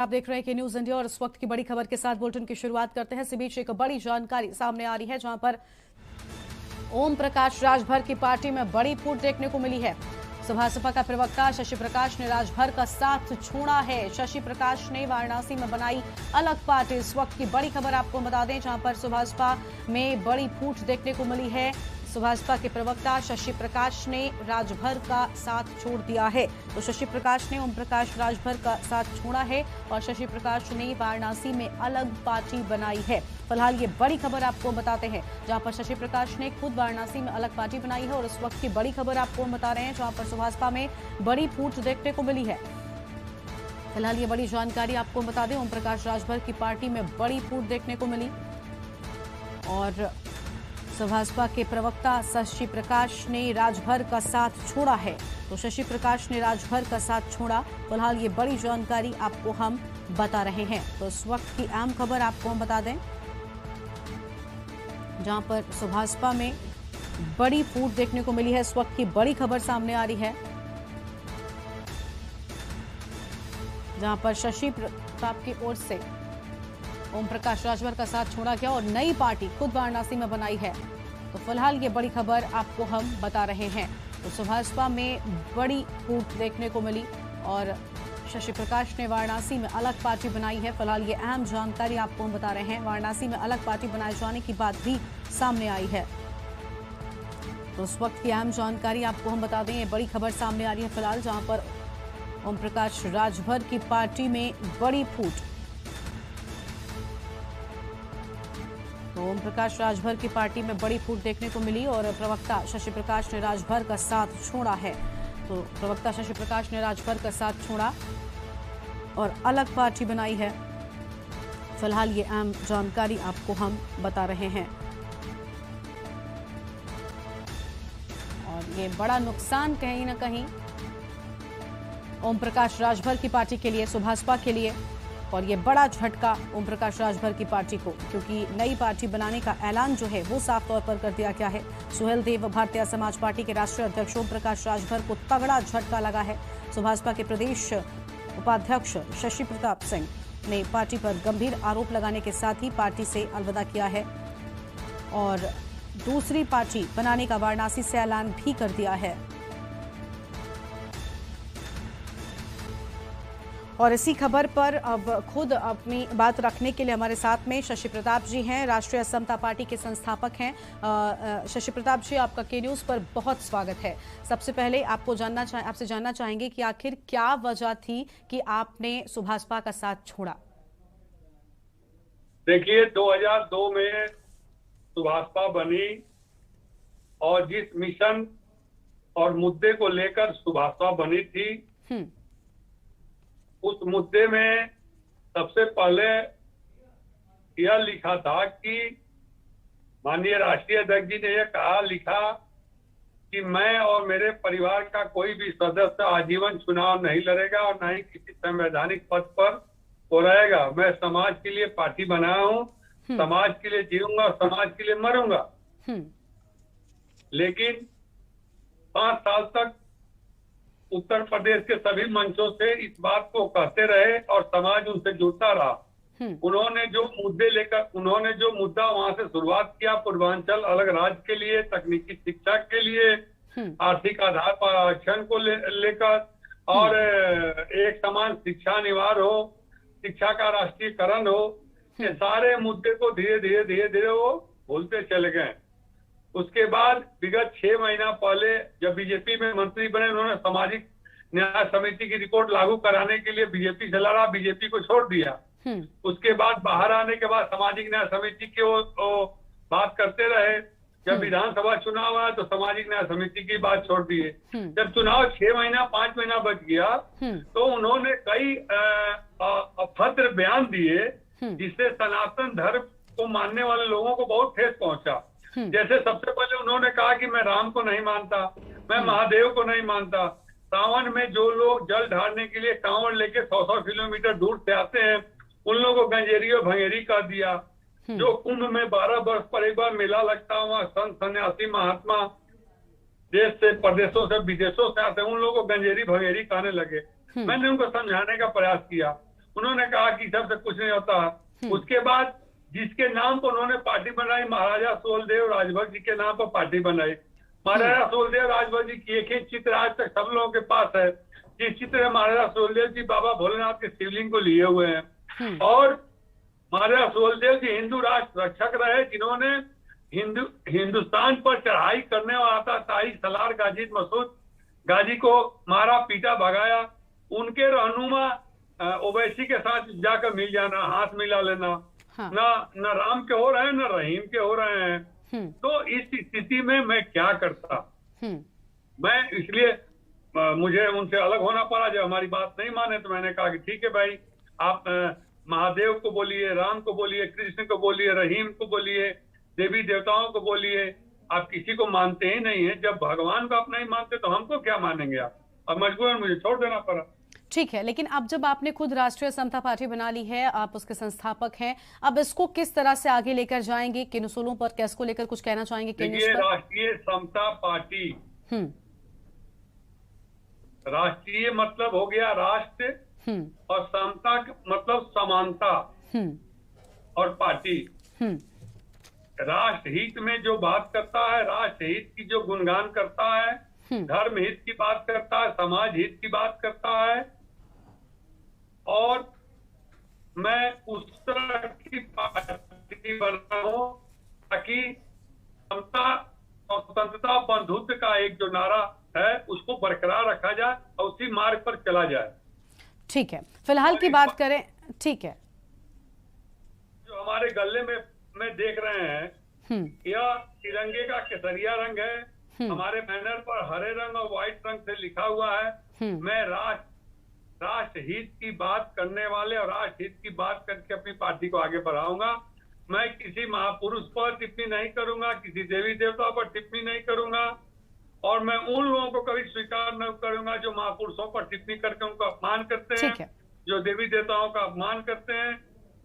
आप देख रहे हैं कि न्यूज इंडिया और इस वक्त की बड़ी खबर के साथ बुलेटिन की शुरुआत करते हैं। इसी बीच एक बड़ी जानकारी सामने आ रही है, जहां पर ओम प्रकाश राजभर की पार्टी में बड़ी फूट देखने को मिली है। सपा का प्रवक्ता शशि प्रकाश ने राजभर का साथ छोड़ा है। शशि प्रकाश ने वाराणसी में बनाई अलग पार्टी। इस वक्त की बड़ी खबर आपको बता दें, जहां पर सपा में बड़ी फूट देखने को मिली है। सपा के प्रवक्ता शशि प्रकाश ने राजभर का साथ छोड़ दिया है। तो शशि प्रकाश ने ओम प्रकाश राजभर का साथ छोड़ा है और शशि प्रकाश ने वाराणसी में अलग पार्टी बनाई है। फिलहाल ये बड़ी खबर आपको बताते हैं, जहां पर शशि प्रकाश ने खुद वाराणसी में अलग पार्टी बनाई है। और इस वक्त की बड़ी खबर आपको बता रहे हैं, जहां पर सपा में बड़ी फूट देखने को मिली है। फिलहाल ये बड़ी जानकारी आपको बता दें, ओम प्रकाश राजभर की पार्टी में बड़ी फूट देखने को मिली और सपा के प्रवक्ता शशि प्रकाश ने राजभर का साथ छोड़ा है। तो शशि प्रकाश ने राजभर का साथ छोड़ा। फिलहाल ये बड़ी जानकारी आपको हम बता रहे हैं। तो इस वक्त की अहम खबर आपको हम बता दें, जहां पर सपा में बड़ी फूट देखने को मिली है। इस वक्त की बड़ी खबर सामने आ रही है, जहां पर शशि प्रताप की ओर से ओम प्रकाश राजभर का साथ छोड़ा गया और नई पार्टी खुद वाराणसी में बनाई है। तो फिलहाल ये बड़ी खबर आपको हम बता रहे हैं। तो सपा में बड़ी फूट देखने को मिली और शशि प्रकाश ने वाराणसी में अलग पार्टी बनाई है। फिलहाल ये अहम जानकारी आपको हम बता रहे हैं। वाराणसी में अलग पार्टी बनाए जाने की बात भी सामने आई है। तो उस वक्त की अहम जानकारी आपको हम बता दें, ये बड़ी खबर सामने आ रही है फिलहाल, जहां पर ओम प्रकाश राजभर की पार्टी में बड़ी फूट। तो ओम प्रकाश राजभर की पार्टी में बड़ी फूट देखने को मिली और प्रवक्ता शशि प्रकाश ने राजभर का साथ छोड़ा है। तो प्रवक्ता शशि प्रकाश ने राजभर का साथ छोड़ा और अलग पार्टी बनाई है। फिलहाल ये अहम जानकारी आपको हम बता रहे हैं और ये बड़ा नुकसान कहीं ना कहीं ओम प्रकाश राजभर की पार्टी के लिए, सपा के लिए, और ये बड़ा झटका ओम प्रकाश राजभर की पार्टी को, क्योंकि नई पार्टी बनाने का ऐलान जो है वो साफ तौर पर कर दिया गया है। सुहेल देव भारतीय समाज पार्टी के राष्ट्रीय अध्यक्ष ओम प्रकाश राजभर को तगड़ा झटका लगा है। सपा के प्रदेश उपाध्यक्ष शशि प्रताप सिंह ने पार्टी पर गंभीर आरोप लगाने के साथ ही पार्टी से अलविदा किया है और दूसरी पार्टी बनाने का वाराणसी से ऐलान भी कर दिया है। और इसी खबर पर अब खुद अपनी बात रखने के लिए हमारे साथ में शशि प्रताप जी हैं, राष्ट्रीय समता पार्टी के संस्थापक हैं। शशि प्रताप जी, आपका के न्यूज़ पर बहुत स्वागत है। सबसे पहले आपसे जानना चाहेंगे कि आखिर क्या वजह थी कि आपने सपा का साथ छोड़ा? देखिए, 2002 में सपा बनी और जिस मिशन और मुद्दे को लेकर सपा बनी थी, उस मुद्दे में सबसे पहले यह लिखा था कि माननीय राष्ट्रीय अध्यक्ष जी ने यह लिखा कि मैं और मेरे परिवार का कोई भी सदस्य आजीवन चुनाव नहीं लड़ेगा और न ही किसी संवैधानिक पद पर वो रहेगा। मैं समाज के लिए पार्टी बनाया हूँ, समाज के लिए जीऊंगा, समाज के लिए मरूंगा। लेकिन 5 साल तक उत्तर प्रदेश के सभी मंचों से इस बात को कहते रहे और समाज उनसे जुड़ता रहा। उन्होंने जो मुद्दा वहां से शुरुआत किया, पूर्वांचल अलग राज्य के लिए, तकनीकी शिक्षा के लिए, आर्थिक आधार पर आरक्षण को लेकर और एक समान शिक्षा अनिवार्य हो, शिक्षा का राष्ट्रीयकरण हो, ये सारे मुद्दे को धीरे धीरे वो भूलते चले गए। उसके बाद विगत 6 महीना पहले जब बीजेपी में मंत्री बने, उन्होंने सामाजिक न्याय समिति की रिपोर्ट लागू कराने के लिए बीजेपी से लड़ा, बीजेपी को छोड़ दिया। उसके बाद बाहर आने के बाद सामाजिक न्याय समिति की वो बात करते रहे। जब विधानसभा चुनाव आया तो सामाजिक न्याय समिति की बात छोड़ दिए। जब चुनाव 6 महीना 5 महीना बच गया तो उन्होंने कई अभद्र बयान दिए, जिससे सनातन धर्म को मानने वाले लोगों को बहुत ठेस पहुंचा। जैसे सबसे पहले उन्होंने कहा कि मैं राम को नहीं मानता, मैं महादेव को नहीं मानता। सावन में जो लोग जल ढारने के लिए कांवड़ लेके 100-100 किलोमीटर दूर से आते हैं, उन लोगों को गंजेरी और भंगेरी कर दिया। जो कुंभ में 12 वर्ष पर एक बार मेला लगता है, वहाँ संत सन्यासी महात्मा देश से, प्रदेशों से, विदेशों से आते हैं, उन लोगों को गंजेरी भंगेरी कहने लगे। मैंने उनको समझाने का प्रयास किया। उन्होंने कहा कि सबसे कुछ नहीं होता। उसके बाद जिसके नाम पर उन्होंने पार्टी बनाई, महाराजा सोलदेव राजभर जी के नाम पर पार्टी बनाई। महाराजा सोलदेव राजभर जी की एक ही चित्र आज तक सब लोगों के पास है। जिस चित्र में महाराजा सोलदेव जी बाबा भोलेनाथ के शिवलिंग को लिए हुए हैं। और महाराजा सोलदेव जी हिंदू राष्ट्र रक्षक रहे, जिन्होंने हिंदुस्तान पर चढ़ाई करने वाला था शाही सलार गाजी मसूद गाजी को मारा, पीटा, भगाया। उनके रहनुमा ओवैसी के साथ जाकर मिल जाना, हाथ मिला लेना। हाँ। न राम के हो रहे हैं, न रहीम के हो रहे हैं। तो इस स्थिति में मैं क्या करता? मैं इसलिए मुझे उनसे अलग होना पड़ा। जब हमारी बात नहीं माने तो मैंने कहा कि ठीक है भाई, आप महादेव को बोलिए, राम को बोलिए, कृष्ण को बोलिए, रहीम को बोलिए, देवी देवताओं को बोलिए, आप किसी को मानते ही नहीं है। जब भगवान को आप नहीं मानते तो हमको क्या मानेंगे आप? अब मजबूरन मुझे छोड़ देना पड़ा। ठीक है, लेकिन अब जब आपने खुद राष्ट्रीय समता पार्टी बना ली है, आप उसके संस्थापक हैं, अब इसको किस तरह से आगे लेकर जाएंगे? किन उसूलों पर, कैस को लेकर कुछ कहना चाहेंगे? देखिए, राष्ट्रीय समता पार्टी, राष्ट्रीय मतलब हो गया राष्ट्र, और समता मतलब समानता, और पार्टी राष्ट्र हित में जो बात करता है, राष्ट्र हित की जो गुणगान करता है, धर्म हित की बात करता है, समाज हित की बात करता है, और मैं उस तरह की पार्टी बन रहा हूं ताकि समता और स्वतंत्रता और बंधुत्व का एक जो नारा है उसको बरकरार रखा जाए और उसी मार्ग पर चला जाए। ठीक है, फिलहाल की बात करें। ठीक है, जो हमारे गले में देख रहे हैं, यह तिरंगे का केसरिया रंग है। हमारे बैनर पर हरे रंग और व्हाइट रंग से लिखा हुआ है, मैं राष्ट्र हित की बात करने वाले और राष्ट्र हित की बात करके अपनी पार्टी को आगे बढ़ाऊंगा। मैं किसी महापुरुष पर टिप्पणी नहीं करूंगा, किसी देवी देवता पर टिप्पणी नहीं करूंगा, और मैं उन लोगों को कभी स्वीकार नहीं करूंगा जो महापुरुषों पर टिप्पणी करके उनको अपमान करते हैं, जो देवी देवताओं का अपमान करते हैं।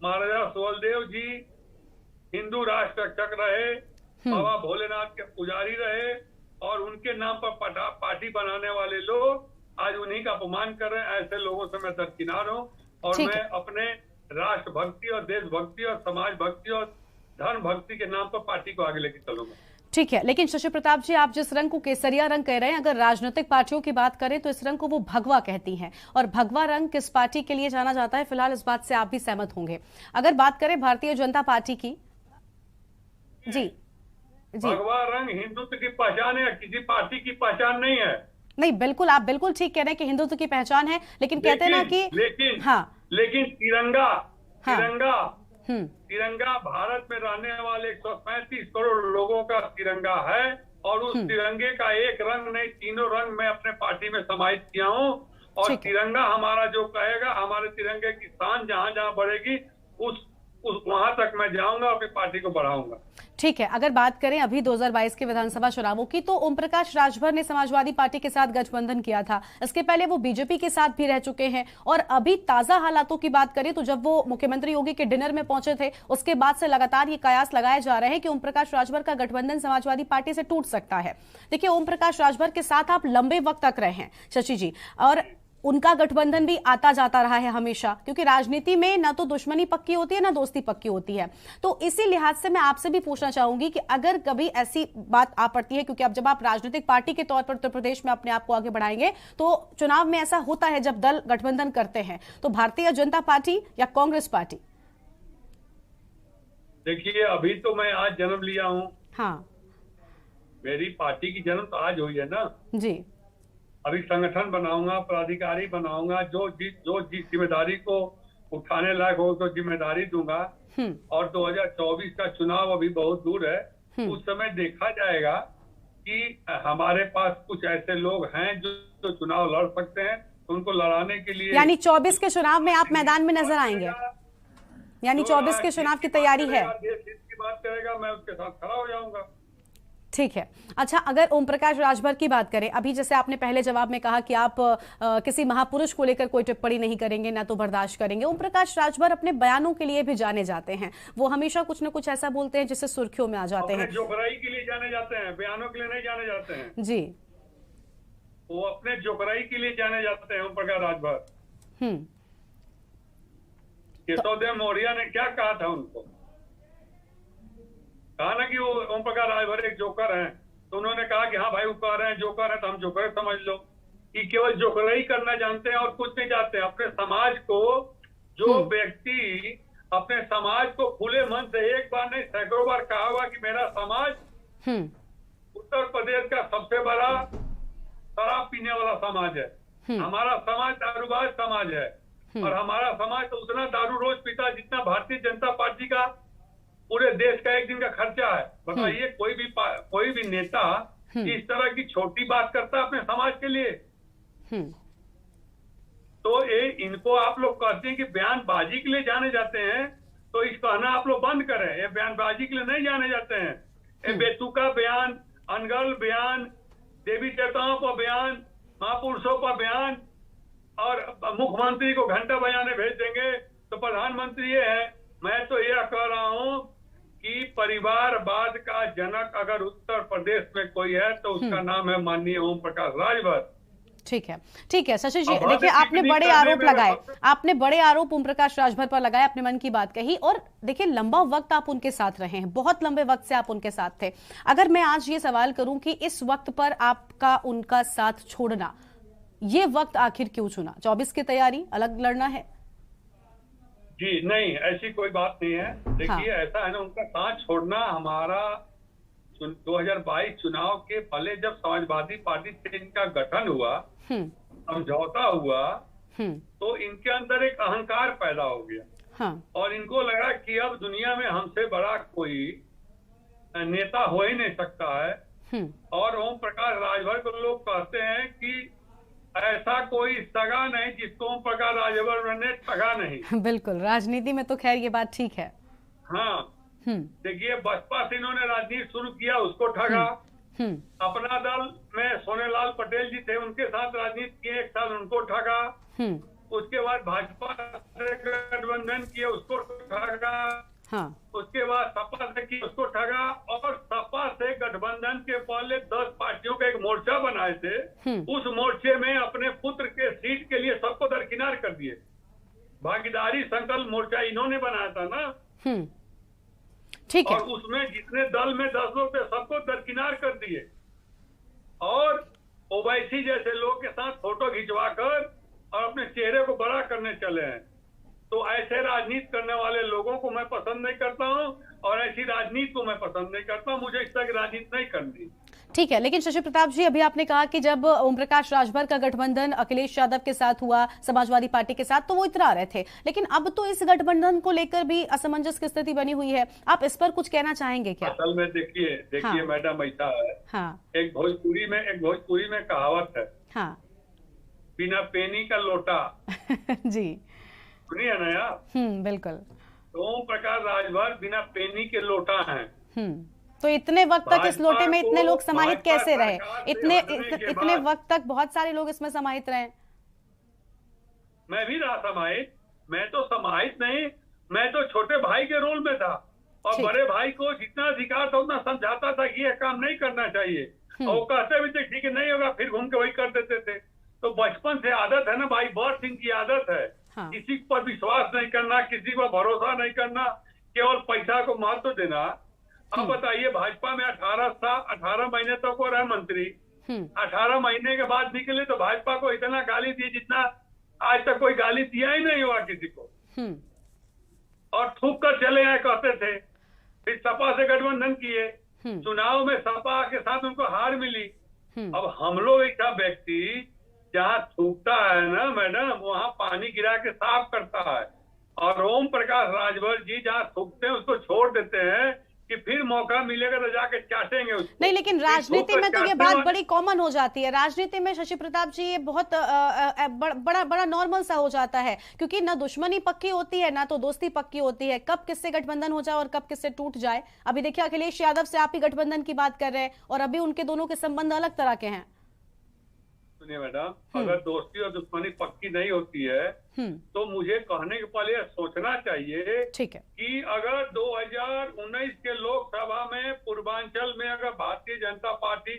महाराजा सोलदेव जी हिंदू राष्ट्र रक्षक रहे, बाबा भोलेनाथ के पुजारी रहे, और उनके नाम पर पार्टी बनाने वाले लोग आज उन्हीं का अपमान कर रहे हैं। ऐसे लोगों से मैं दरकिनार हूँ, और मैं अपने राष्ट्र भक्ति और देशभक्ति और समाज भक्ति और धर्म भक्ति के नाम पर पार्टी को आगे लेकर चलूंगा। ठीक है, लेकिन शशि प्रताप जी, आप जिस रंग को केसरिया रंग कह रहे हैं, अगर राजनीतिक पार्टियों की बात करें तो इस रंग को वो भगवा कहती हैं, और भगवा रंग किस पार्टी के लिए जाना जाता है? फिलहाल इस बात से आप भी सहमत होंगे। अगर बात करें भारतीय जनता पार्टी की, जी भगवा रंग हिंदुत्व की पहचान है, किसी पार्टी की पहचान नहीं है। नहीं, बिल्कुल, आप बिल्कुल ठीक कह रहे हैं कि हिंदुत्व की पहचान है, लेकिन कहते हैं ना कि लेकिन तिरंगा भारत में रहने वाले 135 करोड़ लोगों का तिरंगा है, और उस तिरंगे का एक रंग नहीं, तीनों रंग मैं अपने पार्टी में समाहित किया हूँ। और तिरंगा हमारा जो कहेगा, हमारे तिरंगे की शान जहाँ जहाँ बढ़ेगी उस वहां तक मैं जाऊंगा, अपनी पार्टी को बढ़ाऊंगा। ठीक है, अगर बात करें अभी 2022 के विधानसभा चुनावों की, तो ओम प्रकाश राजभर ने समाजवादी पार्टी के साथ गठबंधन किया था। इसके पहले वो बीजेपी के साथ भी रह चुके हैं, और अभी ताजा हालातों की बात करें तो जब वो मुख्यमंत्री योगी के डिनर में पहुंचे थे, उसके बाद से लगातार ये कयास लगाए जा रहे हैं कि ओम प्रकाश राजभर का गठबंधन समाजवादी पार्टी से टूट सकता है। देखिए, ओम प्रकाश राजभर के साथ आप लंबे वक्त तक रहे हैं शशि जी, और उनका गठबंधन भी आता जाता रहा है हमेशा, क्योंकि राजनीति में ना तो दुश्मनी पक्की होती है ना दोस्ती पक्की होती है। तो इसी लिहाज से मैं आपसे भी पूछना चाहूंगी कि अगर कभी ऐसी बात आ पड़ती है, क्योंकि अब जब आप राजनीतिक पार्टी के तौर पर उत्तर प्रदेश में अपने आप को आगे बढ़ाएंगे, तो चुनाव में ऐसा होता है जब दल गठबंधन करते हैं, तो भारतीय जनता पार्टी या कांग्रेस पार्टी? देखिए, अभी तो मैं आज जन्म लिया हूँ। हाँ, मेरी पार्टी की जन्म तो आज हुई है ना जी। अभी संगठन बनाऊंगा, पदाधिकारी बनाऊंगा, जो जिस जिम्मेदारी को उठाने लायक हो तो जिम्मेदारी दूंगा। और 2024 का चुनाव अभी बहुत दूर है, उस समय देखा जाएगा कि हमारे पास कुछ ऐसे लोग हैं जो चुनाव लड़ सकते हैं, तो उनको लड़ाने के लिए, यानी 24 के चुनाव में आप मैदान में नजर आएंगे? यानी 24 के चुनाव की तैयारी है? देश हित की बात करेगा, मैं उसके साथ खड़ा हो जाऊंगा। ठीक है। अच्छा, अगर ओम प्रकाश राजभर की बात करें, अभी जैसे आपने पहले जवाब में कहा कि आप किसी महापुरुष को लेकर कोई टिप्पणी नहीं करेंगे, ना तो बर्दाश्त करेंगे। ओम प्रकाश राजभर अपने बयानों के लिए भी जाने जाते हैं, वो हमेशा कुछ न कुछ ऐसा बोलते हैं जिससे सुर्खियों में आ जाते हैं। जोकराई के लिए जाने जाते हैं, बयानों के लिए नहीं जाने जाते हैं जी। वो अपने जोकराई के लिए जाने जाते हैं ओम प्रकाश राजभर। केशवदेव मौर्य ने क्या कहा था उनको? कहा ना कि वो ओम प्रकाश राजभर एक जोकर हैं, तो उन्होंने कहा कि हाँ भाई वो कह रहे हैं जोकर है तो हम जोकर समझ लो, कि केवल जोकर ही करना जानते हैं और कुछ नहीं जानते। अपने समाज को जो व्यक्ति अपने समाज को खुले मन से एक बार नहीं सैकड़ों बार कहा हुआ कि मेरा समाज उत्तर प्रदेश का सबसे बड़ा शराब पीने वाला समाज है, हमारा समाज दारूबाज समाज है, और हमारा समाज तो उतना दारू रोज पीता जितना भारतीय जनता पार्टी का पूरे देश का एक दिन का खर्चा है। बताइए कोई भी नेता इस तरह की छोटी बात करता है अपने समाज के लिए? तो ये इनको आप लोग कहते हैं कि बयानबाजी के लिए जाने जाते हैं, तो इस कहना आप लोग बंद करें। ये बयानबाजी के लिए नहीं जाने जाते हैं। ये बेतुका बयान, अनगढ़ बयान, देवी देवताओं पर बयान, महापुरुषों पर बयान, और मुख्यमंत्री को घंटा बजाने भेज देंगे। तो प्रधानमंत्री ये है, मैं तो यह कह रहा हूं कि परिवारवाद का जनक अगर उत्तर प्रदेश में कोई है तो उसका नाम है माननीय ओम प्रकाश राजभर। ठीक है शशि जी, देखिए आपने बड़े आरोप लगाए, आपने बड़े आरोप ओम प्रकाश राजभर पर लगाए, अपने मन की बात कही, और देखिए लंबा वक्त आप उनके साथ रहे हैं, बहुत लंबे वक्त से आप उनके साथ थे। अगर मैं आज ये सवाल करूं कि इस वक्त पर आपका उनका साथ छोड़ना, ये वक्त आखिर क्यों चुना? 24 की तैयारी, अलग लड़ना है? जी नहीं, ऐसी कोई बात नहीं है। देखिए ऐसा है ना, उनका साथ छोड़ना हमारा 2022 चुनाव के पहले जब समाजवादी पार्टी से इनका गठन हुआ, समझौता हुआ, तो इनके अंदर एक अहंकार पैदा हो गया। और इनको लगा कि अब दुनिया में हमसे बड़ा कोई नेता हो ही नहीं सकता है। और ओम प्रकाश राजभर को लोग कहते हैं कि ऐसा कोई सगा नहीं जिसको ओम प्रकाश राजभर ने ठगा नहीं। बिल्कुल, राजनीति में तो खैर ये बात ठीक है। हाँ, देखिए बसपा से इन्होंने राजनीति शुरू किया, उसको ठगा। अपना दल में सोनेलाल पटेल जी थे, उनके साथ राजनीति किए, एक साल उनको ठगा। उसके बाद भाजपा से गठबंधन किए, उसको ठगा। उसके बाद सपा से किए, उसको ठगा। और सपा से गठबंधन के पहले 10 पार्टियों का एक मोर्चा बनाए थे, उस मोर्चे में अपने पुत्र के सीट के लिए सबको दरकिनार कर दिए। भागीदारी संकल्प मोर्चा इन्होंने बनाया था ना। ठीक है। और उसमें जितने दल में 10 लोग थे सबको दरकिनार कर दिए, और ओवैसी जैसे लोग के साथ फोटो खिंचवाकर और अपने चेहरे को बड़ा करने चले हैं। तो ऐसे राजनीति करने वाले लोगों को मैं पसंद नहीं करता हूं, और ऐसी राजनीति को मैं पसंद नहीं करता हूं। मुझे इस तरह की राजनीति नहीं करनी। ठीक है, लेकिन शशि प्रताप जी, अभी आपने कहा कि जब ओम प्रकाश राजभर का गठबंधन अखिलेश यादव के साथ हुआ, समाजवादी पार्टी के साथ, तो वो इतरा रहे थे, लेकिन अब तो इस गठबंधन को लेकर भी असमंजस की स्थिति बनी हुई है। आप इस पर कुछ कहना चाहेंगे क्या? असल में देखिए मैडम, ऐसा है, एक भोजपुरी में कहावत है, बिना पेनी का लोटा। जी सुनिए ना यार। बिल्कुल। तो ओम प्रकाश राजभर बिना पेनी के लोटा हैं। तो इतने वक्त तक इस लोटे में इतने लोग समाहित कैसे रहे? इतने वक्त तक बहुत सारे लोग इसमें समाहित रहे। मैं भी रहा समाहित। मैं तो समाहित नहीं, मैं तो छोटे भाई के रोल में था, और बड़े भाई को जितना अधिकार था उतना समझाता था कि यह काम नहीं करना चाहिए, और वो कहते भी थे ठीक है नहीं होगा, फिर घूम के वही कर देते थे। तो बचपन से आदत है ना भाई, बर्थ इनकी आदत है। किसी पर विश्वास नहीं करना, किसी पर भरोसा नहीं करना, केवल पैसा को महत्व देना। अब बताइए, भाजपा में 18 महीने तक वो रहे मंत्री, 18 महीने के बाद निकले तो भाजपा को इतना गाली दी जितना आज तक कोई गाली दिया ही नहीं हुआ किसी को, और थूक कर चले आए कहते थे। फिर सपा से गठबंधन किए, चुनाव में सपा के साथ उनको हार मिली। अब हम लोग ऐसा व्यक्ति जहाँ थूकता है ना मैडम, वहाँ पानी गिरा के साफ करता है, और ओम प्रकाश राजभर जी जहाँ थूकते हैं उसको छोड़ देते हैं कि फिर मौका मिलेगा तो जाके चाटेंगे उसको। नहीं, लेकिन राजनीति में तो ये बात बड़ी कॉमन हो जाती है। राजनीति में शशि प्रताप जी ये बहुत बड़ा नॉर्मल सा हो जाता है, क्योंकि ना दुश्मनी पक्की होती है ना तो दोस्ती पक्की होती है। कब किससे गठबंधन हो जाए और कब किससे टूट जाए। अभी देखिए अखिलेश यादव से आप ही गठबंधन की बात कर रहे हैं, और अभी उनके दोनों के संबंध अलग तरह के हैं। सुनिए मैडम, अगर दोस्ती और दुश्मनी पक्की नहीं होती है तो मुझे कहने के पहले सोचना चाहिए, ठीक है, कि अगर 2019 के लोकसभा में पूर्वांचल में अगर भारतीय जनता पार्टी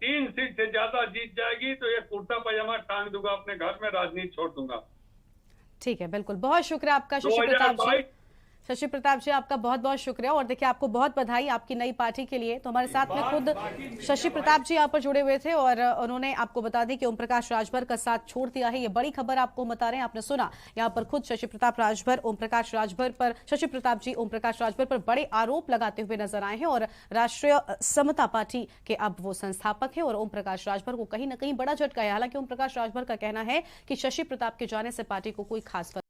3 सीट से ज्यादा जीत जाएगी तो ये कुर्ता पैजामा टांग दूंगा, अपने घर में राजनीति छोड़ दूंगा। ठीक है, बिल्कुल। बहुत शुक्रिया आपका शशि प्रताप जी। शशि प्रताप जी, आपका बहुत बहुत शुक्रिया। और देखिए, आपको बहुत बधाई आपकी नई पार्टी के लिए। तो हमारे साथ में खुद शशि प्रताप जी यहाँ पर जुड़े हुए थे और उन्होंने आपको बता दी कि ओम प्रकाश राजभर का साथ छोड़ दिया है। ये बड़ी खबर आपको बता रहे हैं। आपने सुना यहाँ पर खुद शशि प्रताप राजभर ओम प्रकाश राजभर पर, शशि प्रताप जी ओम प्रकाश राजभर पर बड़े आरोप लगाते हुए नजर आए हैं और राष्ट्रीय समता पार्टी के अब वो संस्थापक हैं और ओम प्रकाश राजभर को कहीं ना कहीं बड़ा झटका है। हालांकि ओम प्रकाश राजभर का कहना है कि शशि प्रताप के जाने से पार्टी को कोई खास